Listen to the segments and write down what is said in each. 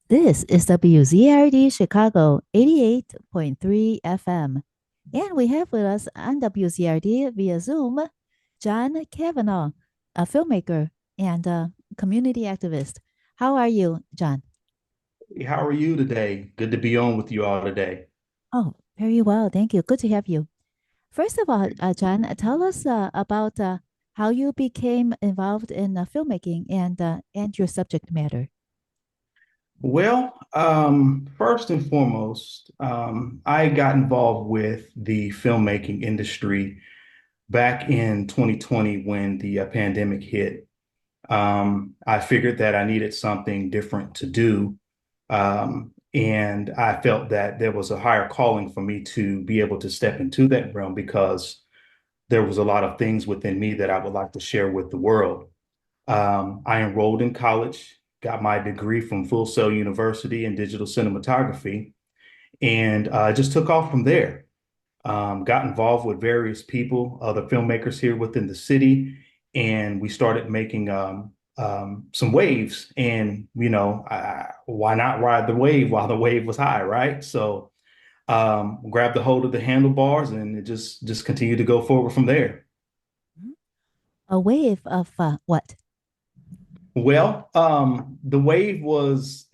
This is WZRD Chicago 88.3 FM. And we have with us on WZRD via Zoom John Cavanaugh, a filmmaker and a community activist. How are you, John? How are you today? Good to be on with you all today. Oh, very well. Thank you. Good to have you. First of all, John, tell us about how you became involved in filmmaking and your subject matter. First and foremost, I got involved with the filmmaking industry back in 2020 when the pandemic hit. I figured that I needed something different to do. And I felt that there was a higher calling for me to be able to step into that realm because there was a lot of things within me that I would like to share with the world. I enrolled in college, got my degree from Full Sail University in digital cinematography, and just took off from there. Got involved with various people, other filmmakers here within the city, and we started making some waves. And why not ride the wave while the wave was high, right? So grabbed the hold of the handlebars, and it just continued to go forward from there. A wave of what? The wave was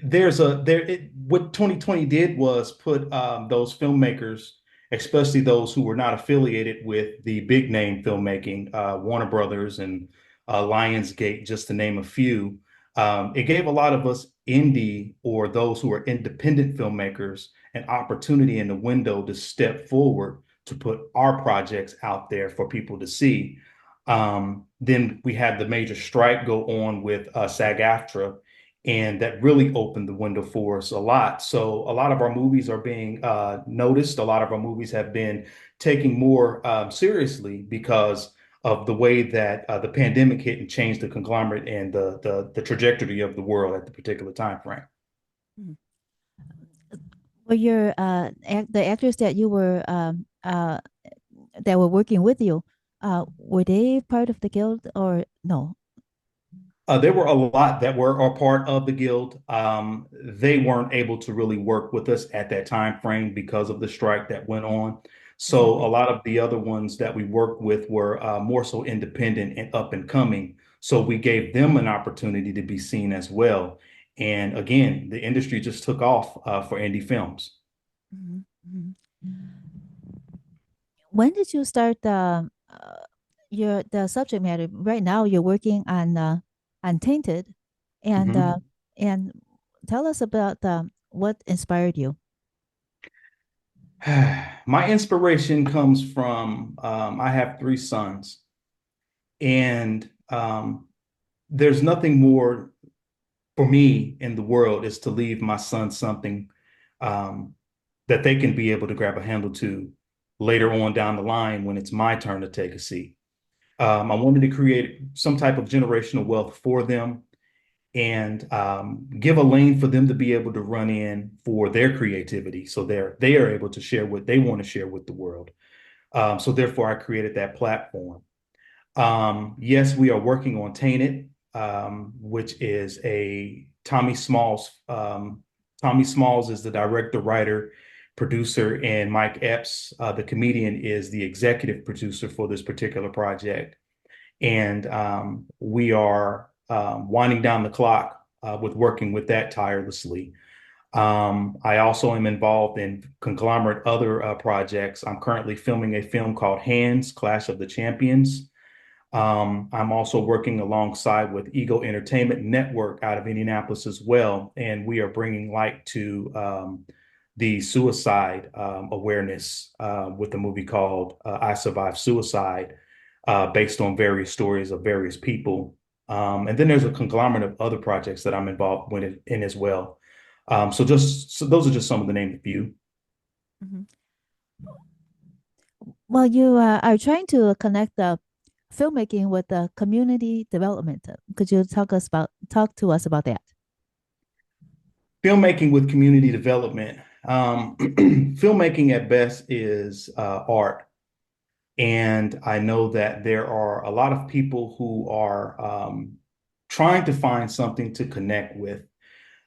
there's a there it, what 2020 did was put those filmmakers, especially those who were not affiliated with the big name filmmaking, Warner Brothers and Lionsgate, just to name a few. It gave a lot of us indie or those who are independent filmmakers an opportunity in the window to step forward to put our projects out there for people to see. Then we had the major strike go on with SAG-AFTRA, and that really opened the window for us a lot. So a lot of our movies are being noticed. A lot of our movies have been taken more seriously because of the way that the pandemic hit and changed the conglomerate and the trajectory of the world at the particular time frame. Mhm. Were your the actors that you were that were working with you, were they part of the guild or no? There were a lot that were a part of the guild. They weren't able to really work with us at that time frame because of the strike that went on. So a Exactly. lot of the other ones that we worked with were more so independent and up and coming. So we gave them an opportunity to be seen as well. And again, the industry just took off for indie films. Mhm, mhm. When did you start your the subject matter? Right now, you're working on Tainted, and Mhm. and tell us about what inspired you. My inspiration comes from I have three sons, and there's nothing more for me in the world is to leave my son something um, that they can be able to grab a handle to later on down the line when it's my turn to take a seat. I wanted to create some type of generational wealth for them and give a lane for them to be able to run in for their creativity, so they are able to share what they want to share with the world. So therefore, I created that platform. Yes, we are working on Tainted, which is a Tommy Smalls. Tommy Smalls is the director, writer, producer, and Mike Epps, the comedian, is the executive producer for this particular project. And we are winding down the clock with working with that tirelessly. I also am involved in conglomerate other projects. I'm currently filming a film called Hands, Clash of the Champions. I'm also working alongside with Ego Entertainment Network out of Indianapolis as well, and we are bringing light to the suicide awareness with a movie called I Survived Suicide, based on various stories of various people. And then there's a conglomerate of other projects that I'm involved in as well. So those are just some of the names of few. Mhm. Well, you are trying to connect the filmmaking with the community development. Could you talk to us about that? Filmmaking with community development. Filmmaking at best is art. And I know that there are a lot of people who are trying to find something to connect with.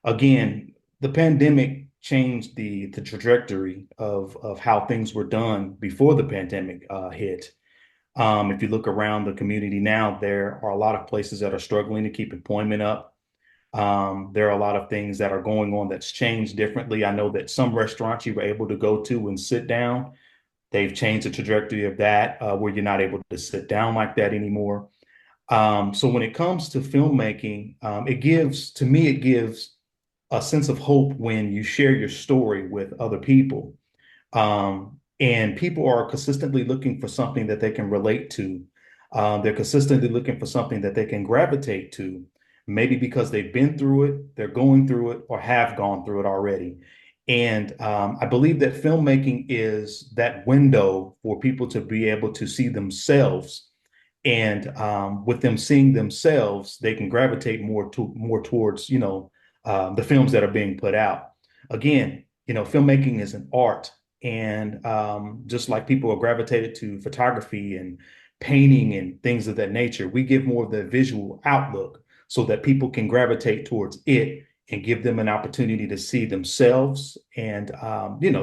again, the pandemic changed the trajectory of how things were done before the pandemic hit. If you look around the community now, there are a lot of places that are struggling to keep employment up. There are a lot of things that are going on that's changed differently. I know that some restaurants you were able to go to and sit down. They've changed the trajectory of that, where you're not able to sit down like that anymore. So when it comes to filmmaking, to me, it gives a sense of hope when you share your story with other people. And people are consistently looking for something that they can relate to. They're consistently looking for something that they can gravitate to, maybe because they've been through it, they're going through it, or have gone through it already. And I believe that filmmaking is that window for people to be able to see themselves, and with them seeing themselves, they can gravitate more towards the films that are being put out. Again, filmmaking is an art, and just like people are gravitated to photography and painting and things of that nature, we give more of the visual outlook so that people can gravitate towards it and give them an opportunity to see themselves, and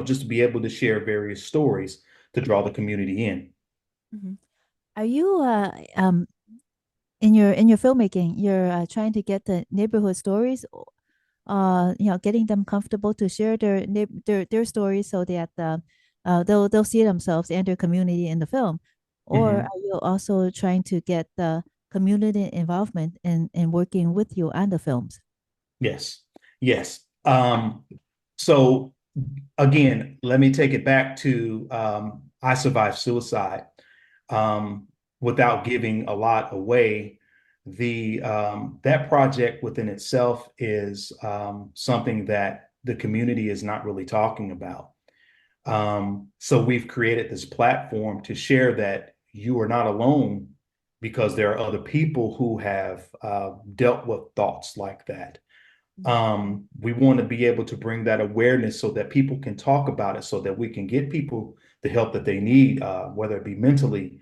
just to be able to share various stories to draw the community in. Mhm. Are you in your filmmaking, you're trying to get the neighborhood stories, getting them comfortable to share their stories so that they'll see themselves and their community in the film, or Mhm. are you also trying to get the community involvement in working with you on the films? Yes. Yes. So again, let me take it back to I survived suicide. Um, without giving a lot away, the that project within itself is something that the community is not really talking about. So we've created this platform to share that you are not alone, because there are other people who have dealt with thoughts like that. We want to be able to bring that awareness so that people can talk about it, so that we can get people the help that they need, whether it be mentally,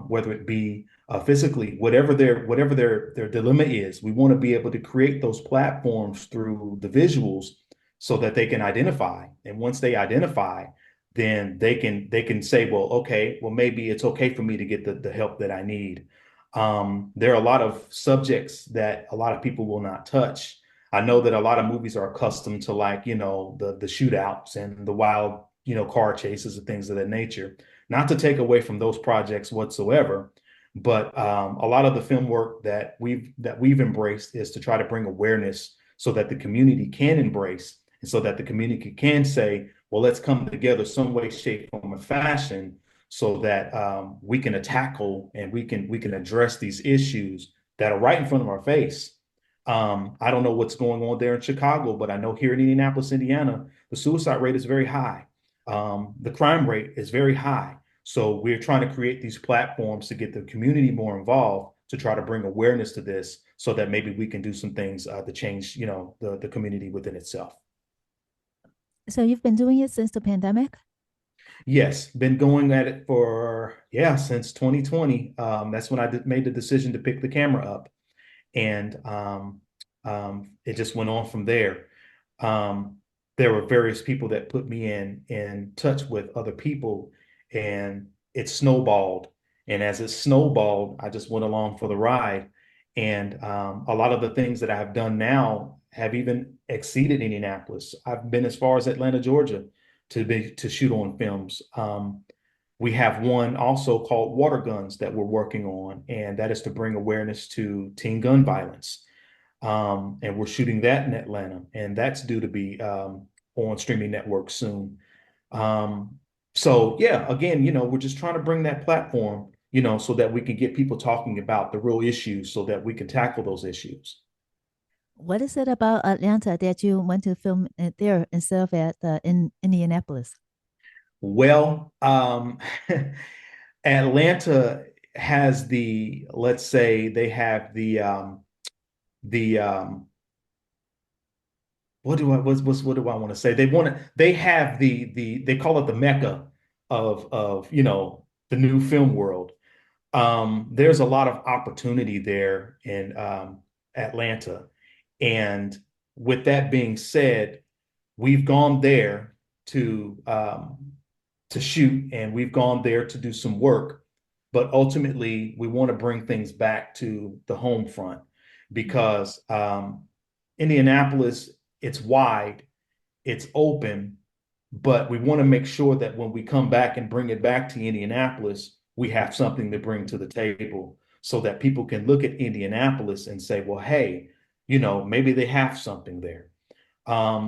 whether it be physically, whatever their dilemma is. We want to be able to create those platforms through the visuals so that they can identify. And once they identify, then they can say, well, okay, well, maybe it's okay for me to get the help that I need. There are a lot of subjects that a lot of people will not touch. I know that a lot of movies are accustomed to, like, the shootouts and the wild, car chases and things of that nature. Not to take away from those projects whatsoever, but a lot of the film work that we've embraced is to try to bring awareness so that the community can embrace, and so that the community can say, well, let's come together some way, shape, form, or fashion, so that we can tackle and we can address these issues that are right in front of our face. I don't know what's going on there in Chicago, but I know here in Indianapolis, Indiana, the suicide rate is very high. The crime rate is very high. So we're trying to create these platforms to get the community more involved, to try to bring awareness to this, so that maybe we can do some things to change, the community within itself. So you've been doing it since the pandemic? Yes, been going at it for, yeah, since 2020. That's when I made the decision to pick the camera up, and it just went on from there. Um, there were various people that put me in touch with other people, and it snowballed. And as it snowballed, I just went along for the ride. And a lot of the things that I've done now have even exceeded Indianapolis. I've been as far as Atlanta, Georgia, to shoot on films. We have one also called Water Guns that we're working on, and that is to bring awareness to teen gun violence. And we're shooting that in Atlanta, and that's due to be on streaming networks soon. Um, so yeah, again, we're just trying to bring that platform, so that we can get people talking about the real issues, so that we can tackle those issues. What is it about Atlanta that you went to film it there instead of at in Indianapolis? Well, Atlanta has let's say they have the what do I want to say? They have they call it the Mecca of the new film world. There's a lot of opportunity there in Atlanta, and with that being said, we've gone there to to shoot, and we've gone there to do some work. But ultimately, we want to bring things back to the home front because Indianapolis, it's wide, it's open, but we want to make sure that when we come back and bring it back to Indianapolis, we have something to bring to the table so that people can look at Indianapolis and say, well, hey, maybe they have something there.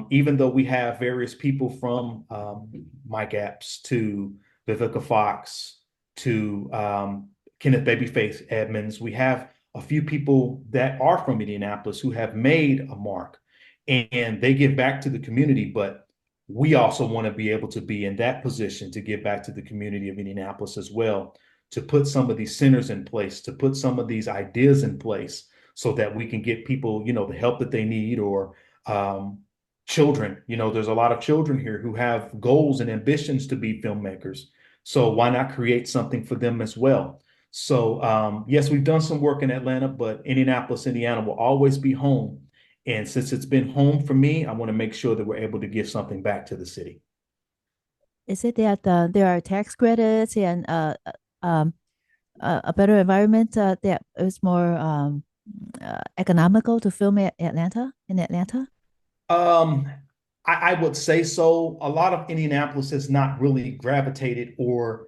Even though we have various people from Mike Epps to Vivica Fox to Kenneth Babyface Edmonds, we have a few people that are from Indianapolis who have made a mark and they give back to the community. But we also want to be able to be in that position to give back to the community of Indianapolis as well, to put some of these centers in place, to put some of these ideas in place so that we can get people, the help that they need or um, children. There's a lot of children here who have goals and ambitions to be filmmakers. So why not create something for them as well? So yes, we've done some work in Atlanta, but Indianapolis, Indiana will always be home. And since it's been home for me, I want to make sure that we're able to give something back to the city. Is it that there are tax credits and um, a better environment that is more economical to film at Atlanta in Atlanta? Um, I would say so. A lot of Indianapolis has not really gravitated, or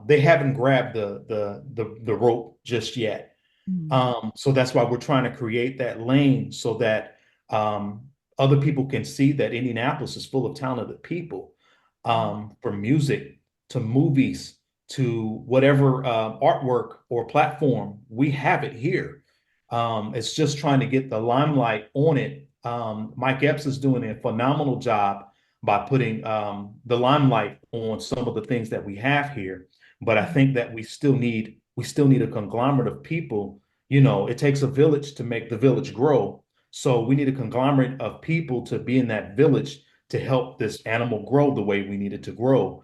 they haven't grabbed the rope just yet. Mm. So that's why we're trying to create that lane so that other people can see that Indianapolis is full of talented people, from music to movies to whatever artwork or platform. We have it here. It's just trying to get the limelight on it. Mike Epps is doing a phenomenal job by putting the limelight on some of the things that we have here. But I think that we still need a conglomerate of people. It takes a village to make the village grow. So we need a conglomerate of people to be in that village to help this animal grow the way we need it to grow.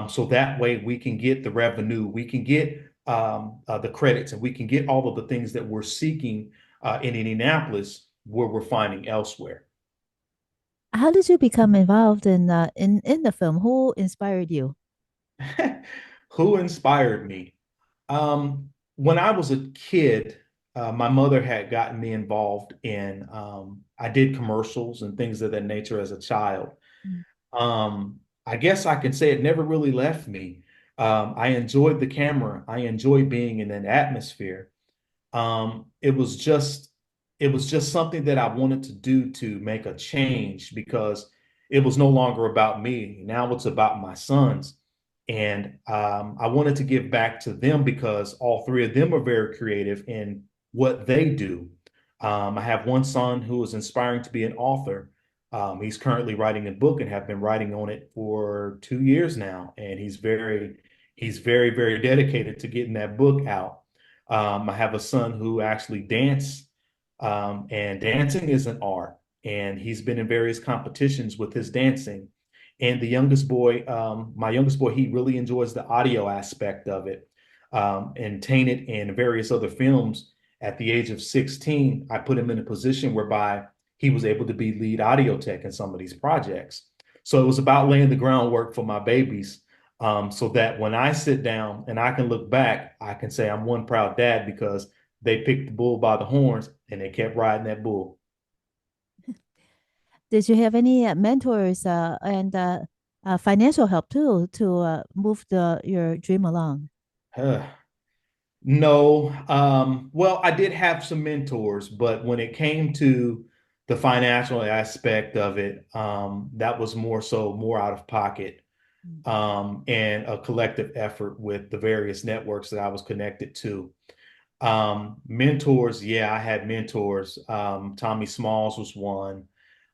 So that way we can get the revenue, we can get the credits, and we can get all of the things that we're seeking in Indianapolis where we're finding elsewhere. How did you become involved in the film? Who inspired you? Who inspired me? When I was a kid, my mother had gotten me involved in, I did commercials and things of that nature as a child. Mm. I guess I can say it never really left me. I enjoyed the camera. I enjoyed being in an atmosphere. It was just something that I wanted to do to make a change because it was no longer about me. Now it's about my sons. And I wanted to give back to them because all three of them are very creative in what they do. I have one son who is inspiring to be an author. He's currently writing a book and have been writing on it for 2 years now. And he's very, very dedicated to getting that book out. I have a son who actually and dancing is an art, and he's been in various competitions with his dancing. And my youngest boy, he really enjoys the audio aspect of it. And Tainted and various other films. At the age of 16, I put him in a position whereby he was able to be lead audio tech in some of these projects. So it was about laying the groundwork for my babies, so that when I sit down and I can look back, I can say I'm one proud dad because they picked the bull by the horns and they kept riding that bull. Did you have any mentors and financial help too to move your dream along? No. Well, I did have some mentors, but when it came to the financial aspect of it, that was more out of pocket, Mm. and a collective effort with the various networks that I was connected to. Mentors, yeah, I had mentors. Tommy Smalls was one,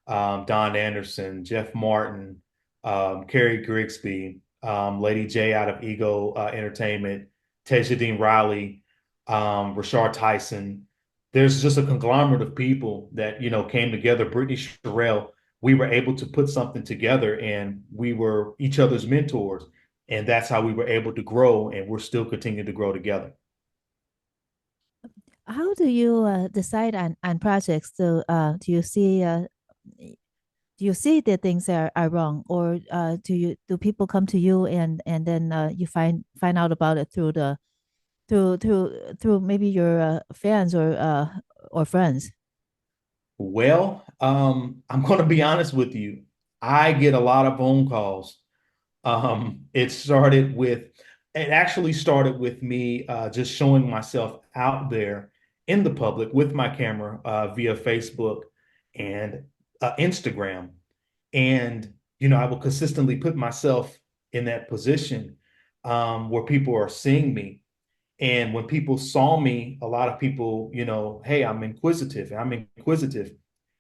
Don Anderson, Jeff Martin, Carrie Grigsby, Lady J out of Ego Entertainment, Tejadine Riley, Rashard Tyson. There's just a conglomerate of people that, came together. Brittany Sherrill, we were able to put something together and we were each other's mentors. And that's how we were able to grow, and we're still continuing to grow together. How do you decide on projects? Do you see that things are wrong, or do people come to you and then you find out about it through through maybe your fans or friends? Well, I'm going to be honest with you. I get a lot of phone calls. It started with, it actually started with me just showing myself out there in the public with my camera via Facebook and Instagram. And, I will consistently put myself in that position where people are seeing me. And when people saw me, a lot of people, hey, I'm inquisitive. I'm inquisitive.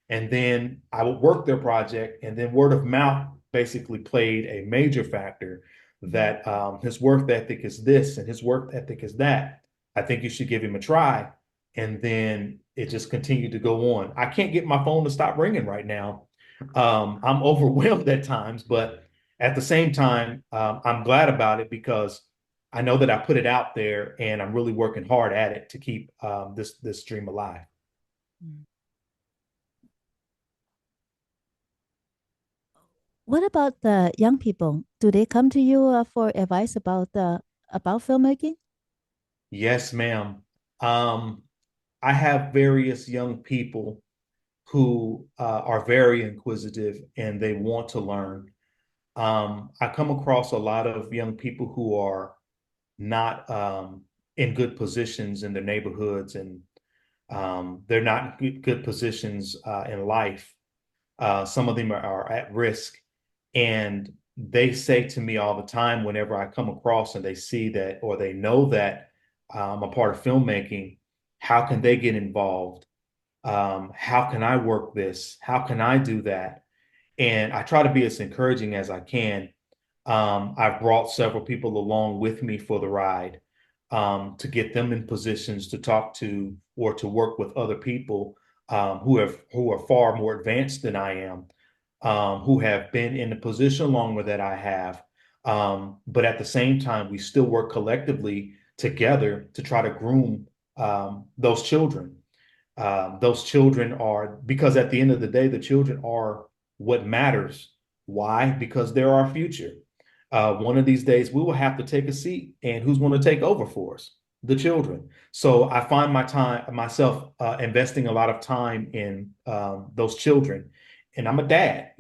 And then I would work their project, and then word of mouth basically played a major factor Mhm. that his work ethic is this and his work ethic is that. I think you should give him a try. And then it just continued to go on. I can't get my phone to stop ringing right now. I'm overwhelmed at times, but at the same time, I'm glad about it because I know that I put it out there and I'm really working hard at it to keep this dream alive. Mm. What about the young people? Do they come to you for advice about filmmaking? Yes, ma'am. Um, I have various young people who are very inquisitive and they want to learn. I come across a lot of young people who are not in good positions in their neighborhoods, and they're not in good positions in life. Some of them are at risk. And they say to me all the time, whenever I come across and they see that or they know that I'm a part of filmmaking, how can they get involved? How can I work this? How can I do that? And I try to be as encouraging as I can. I've brought several people along with me for the ride to get them in positions to talk to or to work with other people who are far more advanced than I am, who have been in the position longer than I have. But at the same time, we still work collectively together to try to groom those children. Those children are, because at the end of the day, the children are what matters. Why? Because they're our future. One of these days, we will have to take a seat, and who's going to take over for us? The children. So I find myself investing a lot of time in those children. And I'm a dad,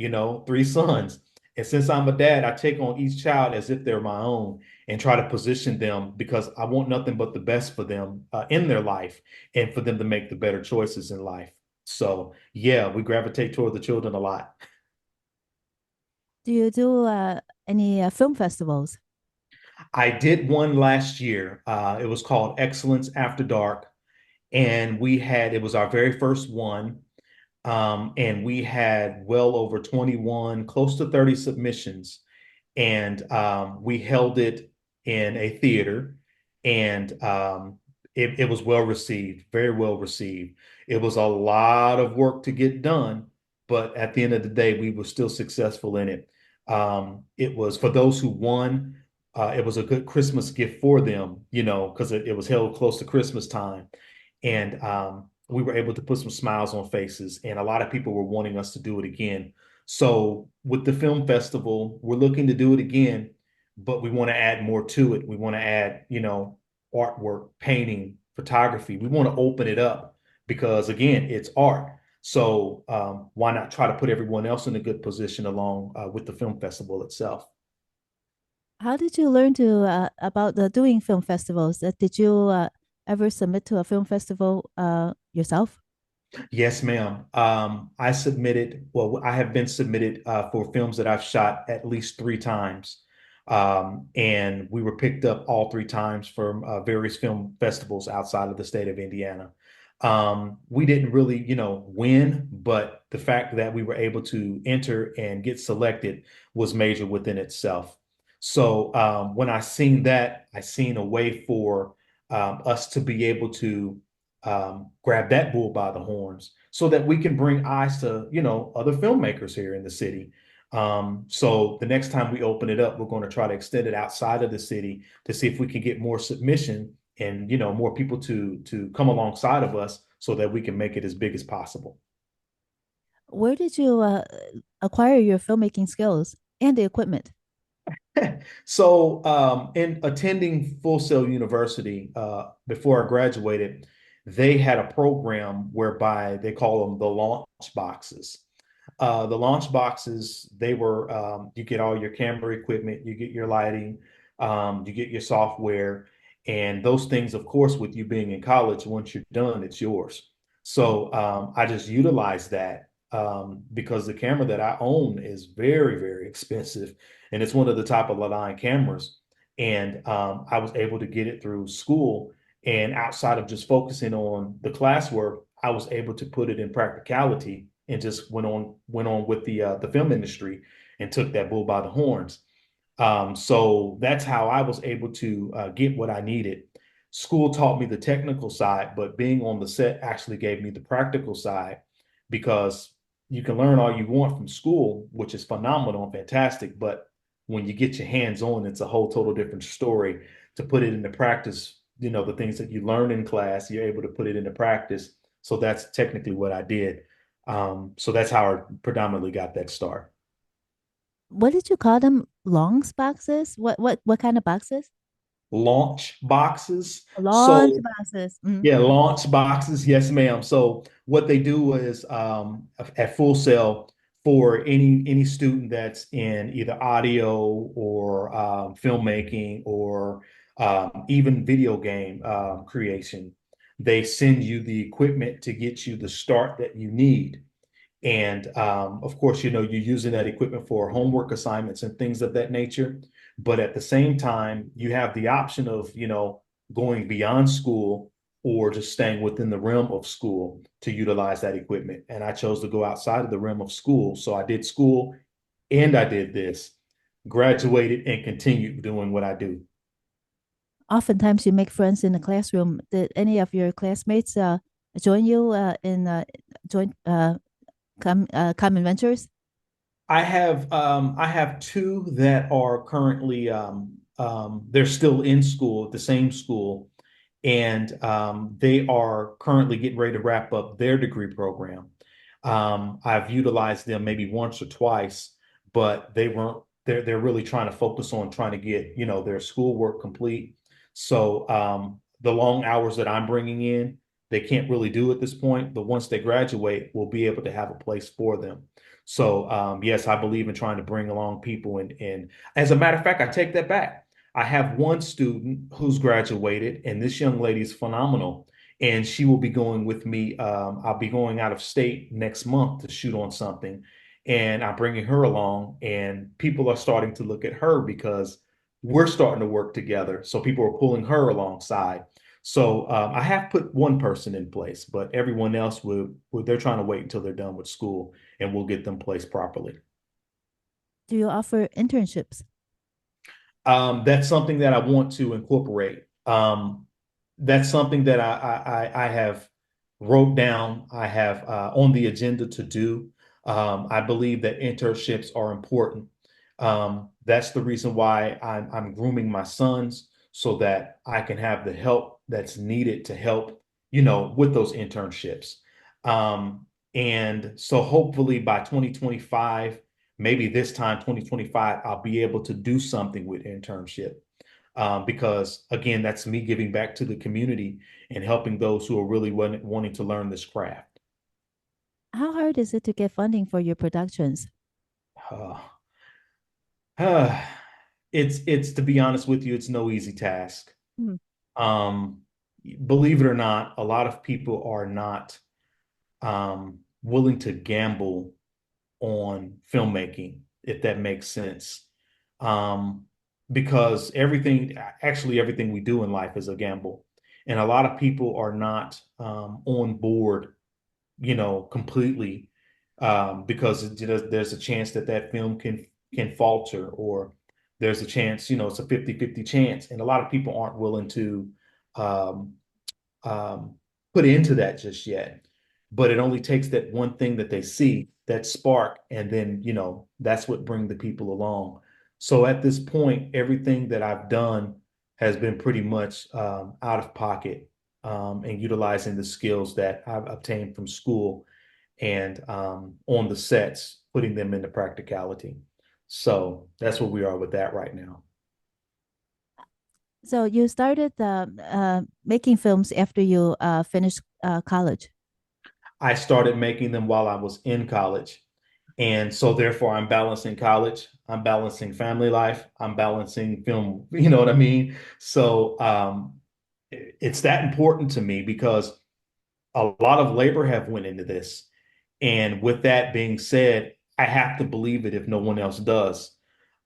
three sons. And since I'm a dad, I take on each child as if they're my own and try to position them because I want nothing but the best for them in their life and for them to make the better choices in life. So, yeah, we gravitate toward the children a lot. Do you do any film festivals? I did one last year. It was called Excellence After Dark. And it was our very first one. And we had well over 21, close to 30 submissions. And we held it in a theater, and it was well received, very well received. It was a lot of work to get done, but at the end of the day, we were still successful in it. It was for those who won. It was a good Christmas gift for them, because it was held close to Christmas time, and we were able to put some smiles on faces, and a lot of people were wanting us to do it again. So with the film festival, we're looking to do it again, but we want to add more to it. We want to add, artwork, painting, photography. We want to open it up because again, it's art. So why not try to put everyone else in a good position along with the film festival itself? How did you learn to about doing film festivals? Did you ever submit to a film festival yourself? Yes, ma'am. I have been submitted for films that I've shot at least three times. And we were picked up all three times from various film festivals outside of the state of Indiana. We didn't really, win, but the fact that we were able to enter and get selected was major within itself. So when I seen that, I seen a way for us to be able to grab that bull by the horns so that we can bring eyes to, other filmmakers here in the city. So the next time we open it up, we're going to try to extend it outside of the city to see if we can get more submission and more people to come alongside of us so that we can make it as big as possible. Where did you acquire your filmmaking skills and the equipment? So, in attending Full Sail University, before I graduated, they had a program whereby they call them the launch boxes. The launch boxes, they were, you get all your camera equipment, you get your lighting, you get your software, and those things, of course, with you being in college, once you're done, it's yours. So, I just utilized that, because the camera that I own is very, very expensive, and it's one of the top of the line cameras. And I was able to get it through school. And outside of just focusing on the classwork, I was able to put it in practicality and just went on with the film industry and took that bull by the horns. So that's how I was able to get what I needed. School taught me the technical side, but being on the set actually gave me the practical side, because you can learn all you want from school, which is phenomenal and fantastic. But when you get your hands on, it's a whole total different story to put it into practice. The things that you learn in class, you're able to put it into practice. So that's technically what I did. So that's how I predominantly got that start. What did you call them? Longs boxes? What kind of boxes? Launch boxes. Launch So boxes. yeah, launch boxes. Yes, ma'am. So what they do is, at Full Sail, for any student that's in either audio or filmmaking or even video game creation, they send you the equipment to get you the start that you need. And of course, you're using that equipment for homework assignments and things of that nature. But at the same time, you have the option of, going beyond school or just staying within the realm of school to utilize that equipment. And I chose to go outside of the realm of school. So I did school and I did this, graduated and continued doing what I do. Oftentimes you make friends in the classroom. Did any of your classmates join you in joint common ventures? I have two that are currently, they're still in school at the same school, and they are currently getting ready to wrap up their degree program. I've utilized them maybe once or twice, but they weren't. They're really trying to focus on trying to get their schoolwork complete. So the long hours that I'm bringing in, they can't really do at this point. But once they graduate, we'll be able to have a place for them. So yes, I believe in trying to bring along people. And as a matter of fact, I take that back. I have one student who's graduated, and this young lady is phenomenal. And she will be going with me. I'll be going out of state next month to shoot on something, and I'm bringing her along. And people are starting to look at her because we're starting to work together. So people are pulling her alongside. So I have put one person in place, but everyone else they're trying to wait until they're done with school, and we'll get them placed properly. Do you offer internships? That's something that I want to incorporate. That's something that I have wrote down. I have on the agenda to do. I believe that internships are important. That's the reason why I'm grooming my sons so that I can have the help that's needed to help, with those internships. And so hopefully by 2025, maybe this time 2025, I'll be able to do something with internship. Because again, that's me giving back to the community and helping those who are really wanting to learn this craft. How hard is it to get funding for your productions? Uh, uh, it's to be honest with you, it's no easy task. Mhm. Um, Believe it or not, a lot of people are not willing to gamble on filmmaking, if that makes sense. Um, because everything we do in life is a gamble. And a lot of people are not on board, completely, because there's a chance that that film can falter, or there's a chance, it's a 50-50 chance. And a lot of people aren't willing to um, um, put into that just yet. But it only takes that one thing that they see, that spark, and then, that's what bring the people along. So at this point, everything that I've done, has been pretty much out of pocket and utilizing the skills that I've obtained from school and on the sets, putting them into practicality. So that's where we are with that right now. So you started making films after you finished college. I started making them while I was in college. And so therefore I'm balancing college, I'm balancing family life, I'm balancing film, you know what I mean? So it's that important to me because a lot of labor have went into this. And with that being said, I have to believe it if no one else does.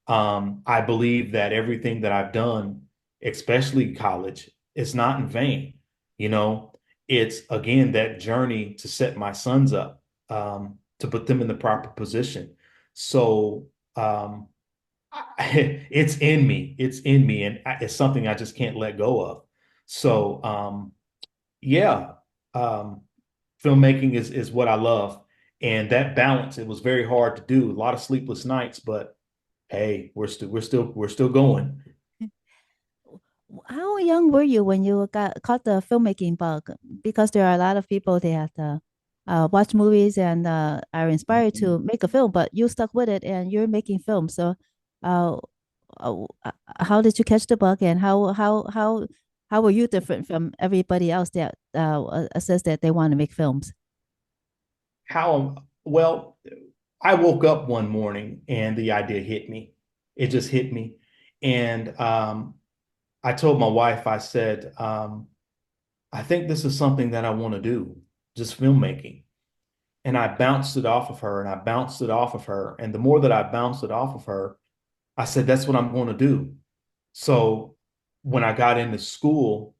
I believe that everything that I've done, especially college, is not in vain. You know, it's again that journey to set my sons up, to put them in the proper position. So it's in me. It's in me, and it's something I just can't let go of. So yeah, um, filmmaking is what I love, and that balance. It was very hard to do. A lot of sleepless nights, but hey, we're still going. How young were you when you got caught the filmmaking bug? Because there are a lot of people that watch movies and are inspired to make a film, but you stuck with it and you're making films. So, uh, how did you catch the bug, and how were you different from everybody else that says that they want to make films? How well, I woke up one morning and the idea hit me. It just hit me, and I told my wife, I said, I think this is something that I want to do, just filmmaking. And I bounced it off of her, and I bounced it off of her, and the more that I bounced it off of her, I said, that's what I'm going to do. So when I got into school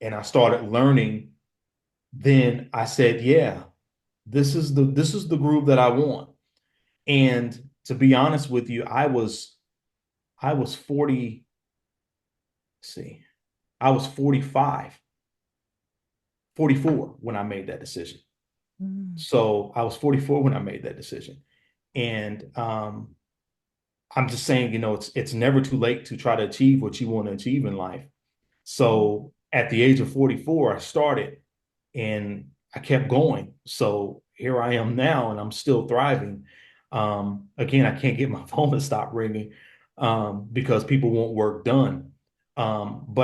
and I started learning, then I said, yeah, this is the groove that I want. And to be honest with you, I was 40, see, I was 45, 44 when I made that decision. Mm. So I was 44 when I made that decision. And I'm just saying, it's never too late to try to achieve what you want to achieve in life. So at the age of 44, I started and I kept going. So here I am now, and I'm still thriving. Again, I can't get my phone to stop ringing because people want work done. But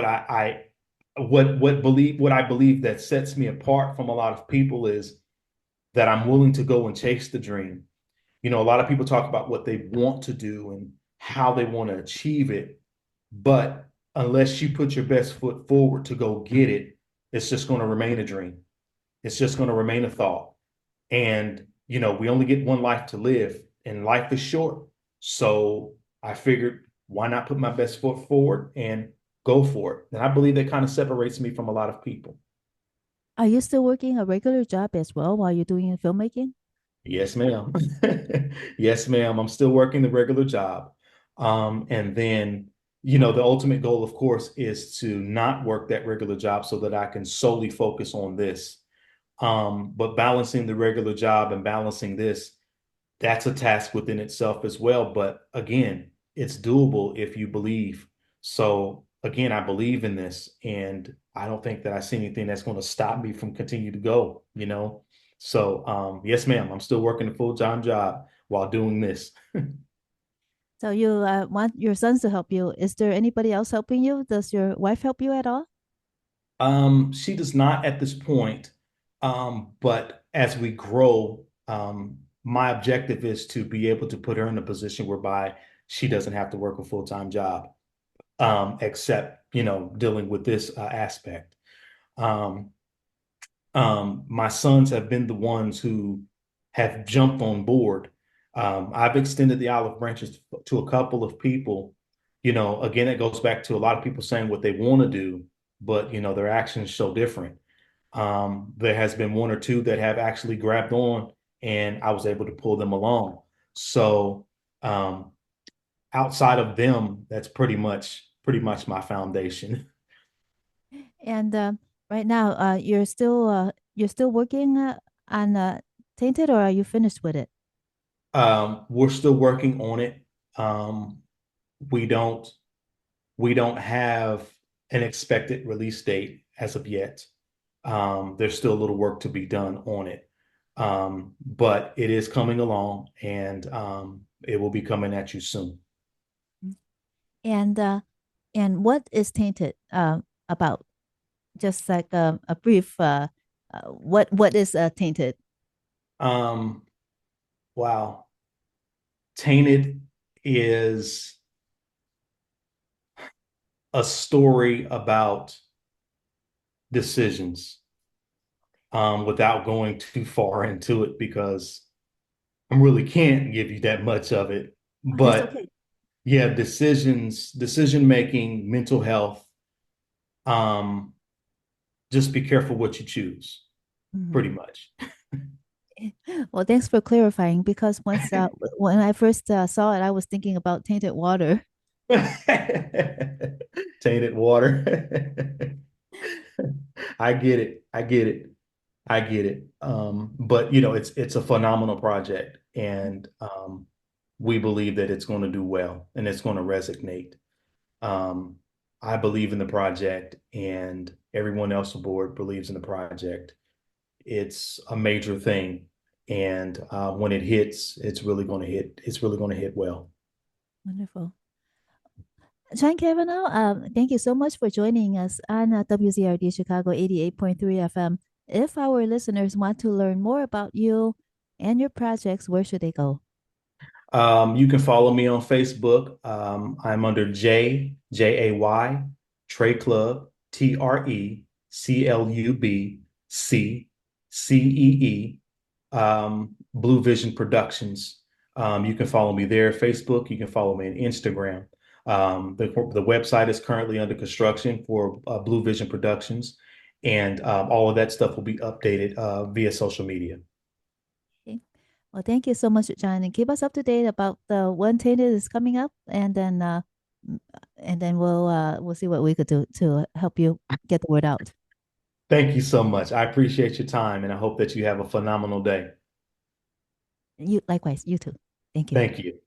what I believe that sets me apart from a lot of people is that I'm willing to go and chase the dream. A lot of people talk about what they want to do and how they want to achieve it, but unless you put your best foot forward to go get it, it's just going to remain a dream. It's just going to remain a thought. And, we only get one life to live, and life is short. So I figured, why not put my best foot forward and go for it? And I believe that kind of separates me from a lot of people. Are you still working a regular job as well while you're doing filmmaking? Yes, ma'am. Yes, ma'am. I'm still working the regular job. And then, the ultimate goal, of course, is to not work that regular job so that I can solely focus on this. But balancing the regular job and balancing this, that's a task within itself as well. But again, it's doable if you believe. So again, I believe in this, and I don't think that I see anything that's going to stop me from continue to go. So yes, ma'am, I'm still working a full-time job while doing this. So you want your sons to help you. Is there anybody else helping you? Does your wife help you at all? She does not at this point. But as we grow, my objective is to be able to put her in a position whereby she doesn't have to work a full-time job, except, dealing with this aspect. Um, my sons have been the ones who have jumped on board. I've extended the olive branches to a couple of people. Again, it goes back to a lot of people saying what they want to do, but their actions show different. There has been one or two that have actually grabbed on, and I was able to pull them along. So um, outside of them, that's pretty much my foundation. And right now, you're still working on Tainted, or are you finished with it? We're still working on it. We don't we don't have an expected release date as of yet. There's still a little work to be done on it. But it is coming along and it will be coming at you soon. And what is Tainted about? Just like a brief what is Tainted? Um, wow. Tainted is a story about decisions without going too far into it because I really can't give you that much of it. Oh, that's But okay. yeah, decision making, mental health. Um, just be careful what you choose, Mhm. pretty much. Well, thanks for clarifying because once when I first saw it, I was thinking about tainted water. Tainted water. I get it. I get it. I get it. But it's a phenomenal project, and we believe that it's going to do well and it's going to resonate. Um, I believe in the project, and everyone else aboard believes in the project. It's a major thing, and when it hits, it's really going to hit. It's really going to hit well. Wonderful. John Cavanaugh, thank you so much for joining us on WZRD Chicago 88.3 FM. If our listeners want to learn more about you and your projects, where should they go? You can follow me on Facebook. I'm under Jay Trey Club TRECLUBCCEE Blue Vision Productions. You can follow me there, Facebook. You can follow me on Instagram. The website is currently under construction for Blue Vision Productions, and all of that stuff will be updated via social media. Okay. Well, thank you so much, John, and keep us up to date about the one tainted is coming up, m- and then we'll see what we could do to help you get the word out. Thank you so much. I appreciate your time, and I hope that you have a phenomenal day. You likewise, you too. Thank you. Thank you.